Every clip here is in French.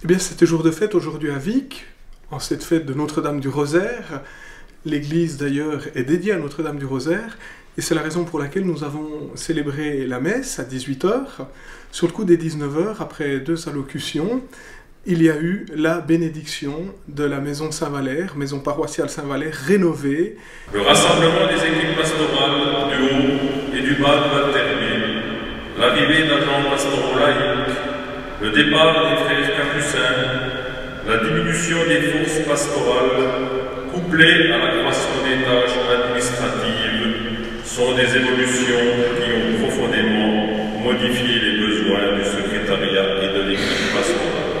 Eh bien, c'était jour de fête aujourd'hui à Vic, en cette fête de Notre-Dame du Rosaire. L'église, d'ailleurs, est dédiée à Notre-Dame du Rosaire, et c'est la raison pour laquelle nous avons célébré la messe à 18 h. Sur le coup des 19 h, après 2 allocutions, il y a eu la bénédiction de la maison Saint-Valère, maison paroissiale Saint-Valère rénovée. Le rassemblement des équipes pastorales du haut et du bas de Val-Termier, l'arrivée d'agents pastoraux laïcs, le départ des frères capucins, la diminution des forces pastorales, couplées à la croissance des tâches administratives, sont des évolutions qui ont profondément modifié les besoins du secrétariat et de l'équipe pastorale.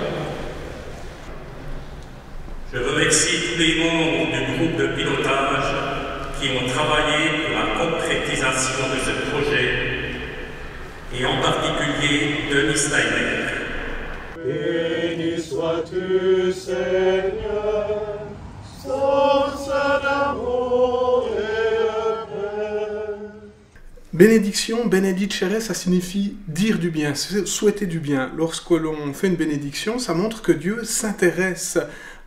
Je remercie tous les membres du groupe de pilotage qui ont travaillé pour la concrétisation de ce projet, et en particulier Denis Steiner. Béni sois-tu, Seigneur, source d'amour et de paix. Bénédiction, benedicere, ça signifie dire du bien, souhaiter du bien. Lorsque l'on fait une bénédiction, ça montre que Dieu s'intéresse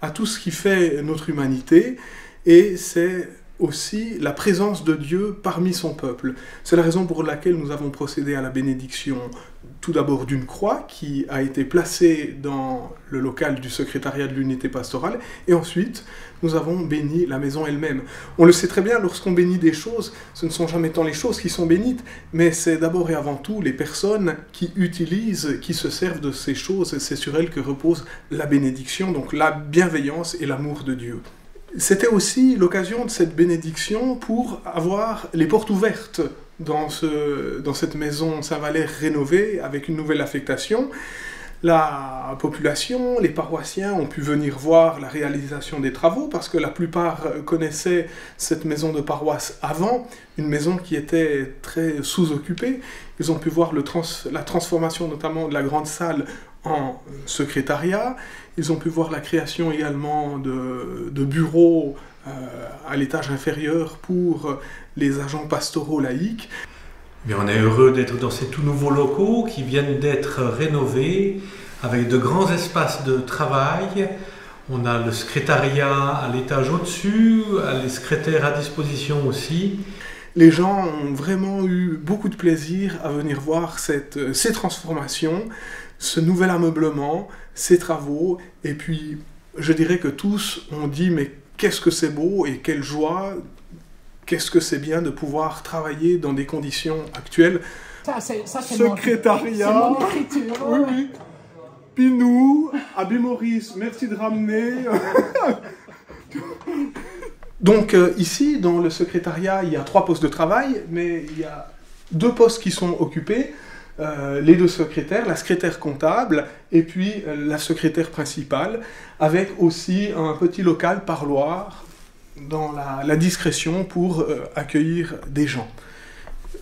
à tout ce qui fait notre humanité, et c'est aussi la présence de Dieu parmi son peuple. C'est la raison pour laquelle nous avons procédé à la bénédiction tout d'abord d'une croix qui a été placée dans le local du secrétariat de l'unité pastorale, et ensuite nous avons béni la maison elle-même. On le sait très bien, lorsqu'on bénit des choses, ce ne sont jamais tant les choses qui sont bénites, mais c'est d'abord et avant tout les personnes qui utilisent, qui se servent de ces choses, et c'est sur elles que repose la bénédiction, donc la bienveillance et l'amour de Dieu. C'était aussi l'occasion de cette bénédiction pour avoir les portes ouvertes dans cette maison Saint-Valère rénovée avec une nouvelle affectation. La population, les paroissiens ont pu venir voir la réalisation des travaux parce que la plupart connaissaient cette maison de paroisse avant, une maison qui était très sous-occupée. Ils ont pu voir la transformation notamment de la grande salle en secrétariat. Ils ont pu voir la création également de bureaux à l'étage inférieur pour les agents pastoraux laïcs. Mais on est heureux d'être dans ces tout nouveaux locaux qui viennent d'être rénovés avec de grands espaces de travail. On a le secrétariat à l'étage au-dessus, les secrétaires à disposition aussi. Les gens ont vraiment eu beaucoup de plaisir à venir voir ces transformations, ce nouvel ameublement, ces travaux, et puis je dirais que tous ont dit mais qu'est-ce que c'est beau et quelle joie, qu'est-ce que c'est bien de pouvoir travailler dans des conditions actuelles. Ça, c'est secrétariat, mon écriture. Oui, oui. Pinou, Abby Maurice, merci de ramener. Donc ici, dans le secrétariat, il y a 3 postes de travail, mais il y a 2 postes qui sont occupés. Les 2 secrétaires, la secrétaire comptable et puis la secrétaire principale, avec aussi un petit local parloir dans la discrétion pour accueillir des gens.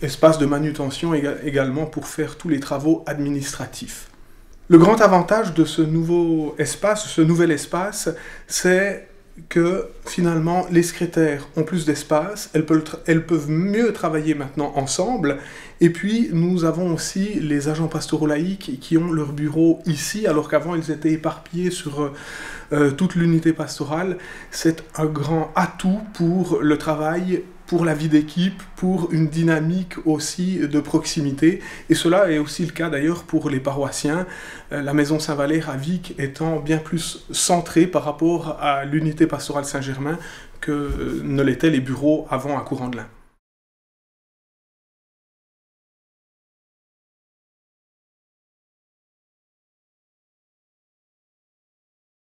Espace de manutention également pour faire tous les travaux administratifs. Le grand avantage de ce nouvel espace, c'est que finalement les secrétaires ont plus d'espace, elles peuvent mieux travailler maintenant ensemble, et puis nous avons aussi les agents pastoraux laïcs qui ont leur bureau ici, alors qu'avant ils étaient éparpillés sur toute l'unité pastorale. C'est un grand atout pour le travail, pour la vie d'équipe, pour une dynamique aussi de proximité. Et cela est aussi le cas d'ailleurs pour les paroissiens, la maison Saint-Valère à Vic étant bien plus centrée par rapport à l'unité pastorale Saint-Germain que ne l'étaient les bureaux avant à Courant-de-Lin.